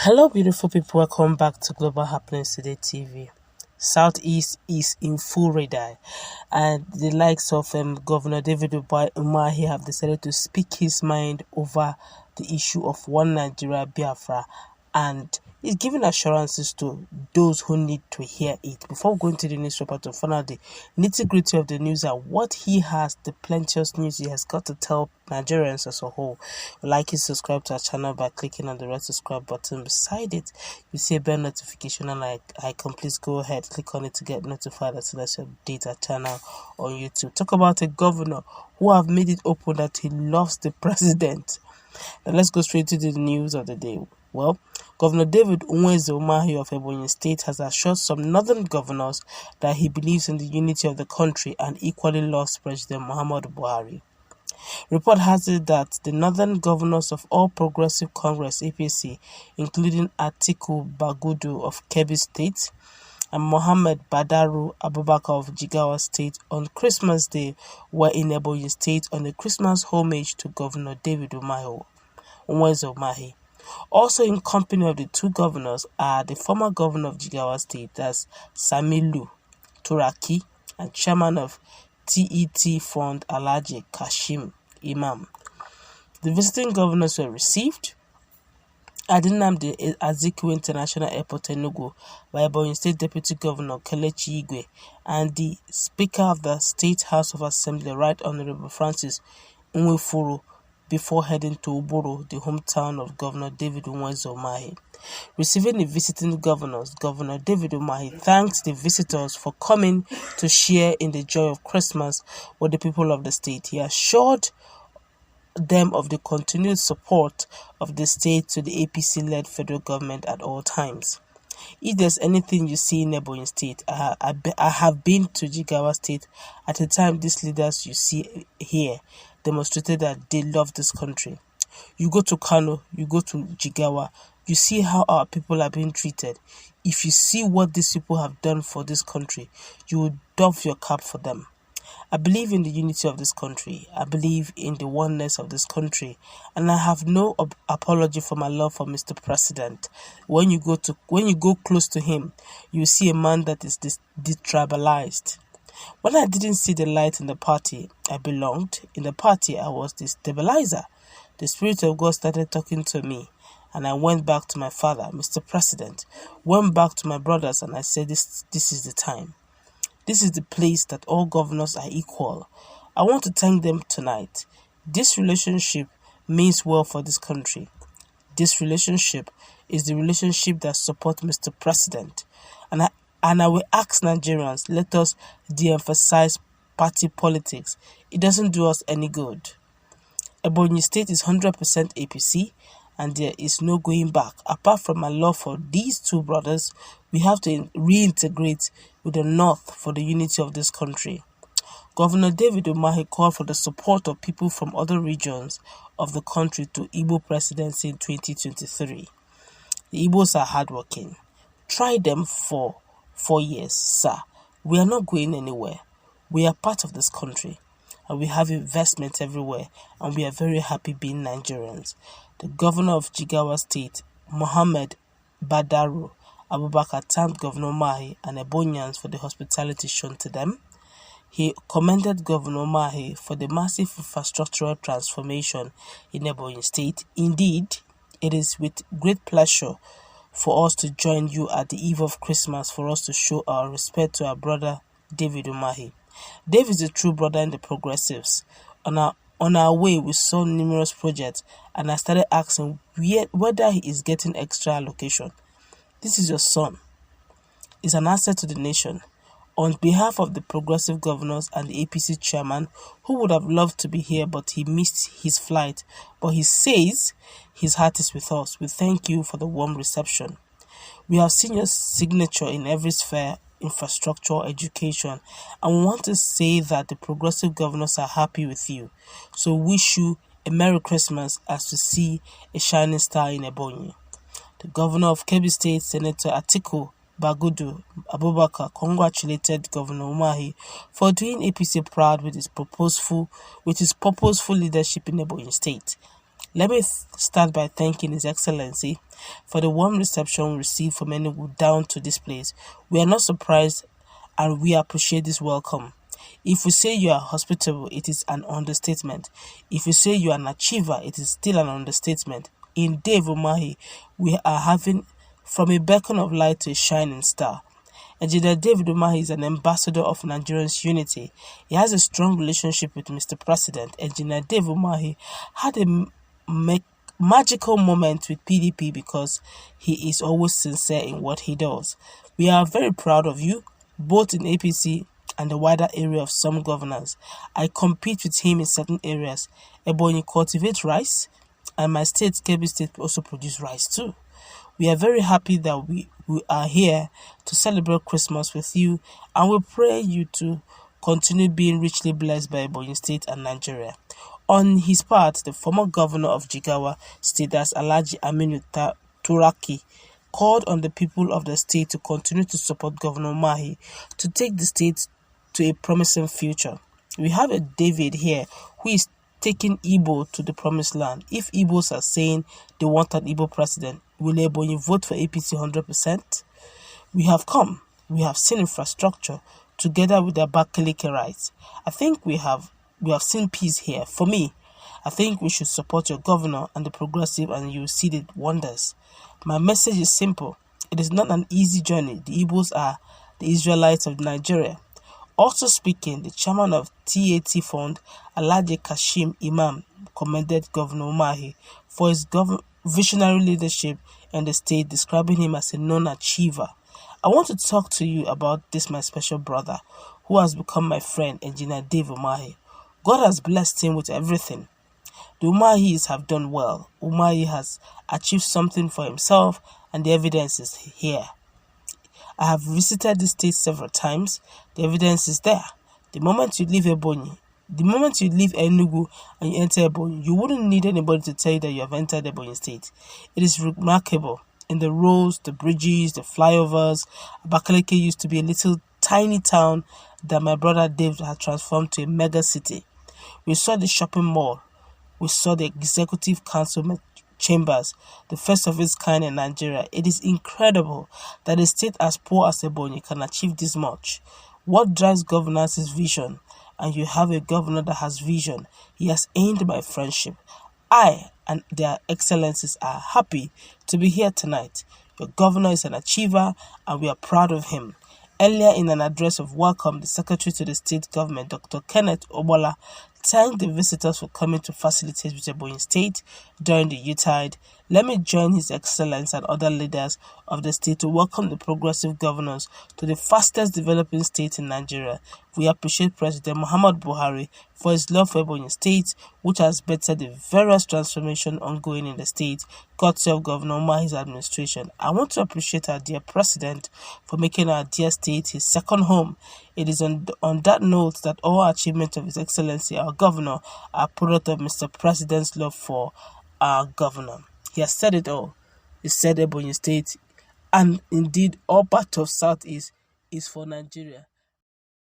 Hello, beautiful people. Welcome back to Global Happenings Today TV. Southeast is in full radar, and the likes of Governor David Umahi have decided to speak his mind over the issue of one Nigeria Biafra, and he's giving assurances to those who need to hear it. Before going to the newspaper to find out the nitty-gritty of the news and what he has, the plenteous news he has got to tell Nigerians as a whole, like and subscribe to our channel by clicking on the red subscribe button. Beside it, you see a bell notification and icon. Please go ahead, click on it to get notified as soon as you update our channel on YouTube. Talk about a governor who have made it open that he loves the president. Now let's go straight to the news of the day. Well, Governor David Umahi of Ebonyi State has assured some northern governors that he believes in the unity of the country and equally loves President Muhammadu Buhari. Report has it that the northern governors of All Progressive Congress (APC), including Atiku Bagudu of Kebbi State and Mohammed Badaru Abubakar of Jigawa State, on Christmas Day were in Ebonyi State on a Christmas homage to Governor David Umahi. Also in company of the two governors are the former governor of Jigawa State, that's Samilu Turaki, and chairman of TET Fund Alhaji Kashim Imam. The visiting governors were received at the Nnamdi Azikiwe International Airport Enugu by Ebonyi State Deputy Governor Kelechi Igwe and the Speaker of the State House of Assembly, Right Honorable Francis Nwefuru, before heading to Uburu, the hometown of Governor David Umahi. Receiving the visiting governors, Governor David Umahi thanked the visitors for coming to share in the joy of Christmas with the people of the state. He assured them of the continued support of the state to the APC-led federal government at all times. If there's anything you see in Ebonyi State, I have been to Jigawa State at the time these leaders you see here demonstrated that they love this country. You go to Kanu, you go to Jigawa, you see how our people are being treated. If you see what these people have done for this country, you will doff your cap for them. I believe in the unity of this country. I believe in the oneness of this country, and I have no apology for my love for Mr. President. When you go close to him, you see a man that is detribalized. When I didn't see the light in the party I belonged, in the party I was the stabilizer. The Spirit of God started talking to me, and I went back to my father, Mr. President, went back to my brothers, and I said, this is the time. This is the place that all governors are equal. I want to thank them tonight. This relationship means well for this country. This relationship is the relationship that supports Mr. President. And I will ask Nigerians, let us de-emphasize party politics. It doesn't do us any good. Ebonyi State is 100% APC, and there is no going back. Apart from my love for these two brothers, we have to reintegrate with the North for the unity of this country. Governor David Umahi called for the support of people from other regions of the country to Igbo Presidency in 2023. The Igbos are hardworking. Try them for 4 years, sir. We are not going anywhere. We are part of this country, and we have investments everywhere, and we are very happy being Nigerians. The governor of Jigawa State, Mohammed Badaru Abubakar, thanked Governor Umahi and Ebonyans for the hospitality shown to them. He commended Governor Umahi for the massive infrastructural transformation in Ebonyi State. Indeed, it is with great pleasure for us to join you at the eve of Christmas for us to show our respect to our brother David Umahi. Dave is a true brother in the progressives. On our way, we saw numerous projects, and I started asking whether he is getting extra allocation. This is your son. He's an asset to the nation. On behalf of the progressive governors and the APC chairman, who would have loved to be here but he missed his flight, but he says his heart is with us. We thank you for the warm reception. We have seen your signature in every sphere, infrastructure, education, and we want to say that the progressive governors are happy with you. So wish you a Merry Christmas as we see a shining star in Ebonyi. The governor of Kebbi State, Senator Atiku Bagudu Abubakar, congratulated Governor Umahi for doing APC proud with his purposeful leadership in Ebonyi State. Let me start by thanking His Excellency for the warm reception we received from Enugu down to this place. We are not surprised and we appreciate this welcome. If we say you are hospitable, it is an understatement. If we say you are an achiever, it is still an understatement. In Dave Umahi, we are having from a beacon of light to a shining star. Engineer David Umahi is an ambassador of Nigerians' unity. He has a strong relationship with Mr. President. Engineer David Umahi had a magical moment with PDP because he is always sincere in what he does. We are very proud of you, both in APC and the wider area of some governors. I compete with him in certain areas. Ebonyi cultivates rice, and my state, Kebbi State, also produce rice too. We are very happy that we are here to celebrate Christmas with you, and we pray you to continue being richly blessed by Ebonyi State and Nigeria. On his part, the former governor of Jigawa State, that's Alhaji Aminu Turaki, called on the people of the state to continue to support Governor Umahi to take the state to a promising future. We have a David here who is taking Igbo to the promised land. If Igbos are saying they want an Igbo president, will Ebonyi vote for APC 100%? We have come. We have seen infrastructure together with the Abakaliki rights. I think we have seen peace here. For me, I think we should support your governor and the progressive, and you will see the wonders. My message is simple. It is not an easy journey. The Igbos are the Israelites of Nigeria. Also speaking, the chairman of TAT Fund, Alhaji Kashim Imam, commended Governor Umahi for his visionary leadership in the state, describing him as a known achiever. I want to talk to you about this, my special brother, who has become my friend, Engineer Dave Umahi. God has blessed him with everything. The Umahis have done well. Umahi has achieved something for himself, and the evidence is here. I have visited the state several times. The evidence is there. The moment you leave Enugu and you enter Ebonyi, you wouldn't need anybody to tell you that you have entered Ebonyi State. It is remarkable. In the roads, the bridges, the flyovers, Abakaliki used to be a little tiny town that my brother Dave had transformed to a mega city. We saw the shopping mall. We saw the executive council chambers, the first of its kind in Nigeria. It is incredible that a state as poor as Ebonyi can achieve this much. What drives governance is vision, and you have a governor that has vision. He has earned my friendship. I and their excellencies are happy to be here tonight. Your governor is an achiever, and we are proud of him. Earlier in an address of welcome, the Secretary to the State Government, Dr. Kenneth Obola, thanked the visitors for coming to facilitate with Ebonyi State during the Yuletide. Let me join His Excellency and other leaders of the state to welcome the progressive governors to the fastest developing state in Nigeria. We appreciate President Muhammad Buhari for his love for Ebonyi State, which has bettered the various transformations ongoing in the state, courtesy of Governor Umahi's administration. I want to appreciate our dear President for making our dear state his second home. It is on that note that all achievements of His Excellency, our governor, are product of Mr. President's love for our governor. He has said it all. He said Ebonyi State, and indeed all part of Southeast is for Nigeria.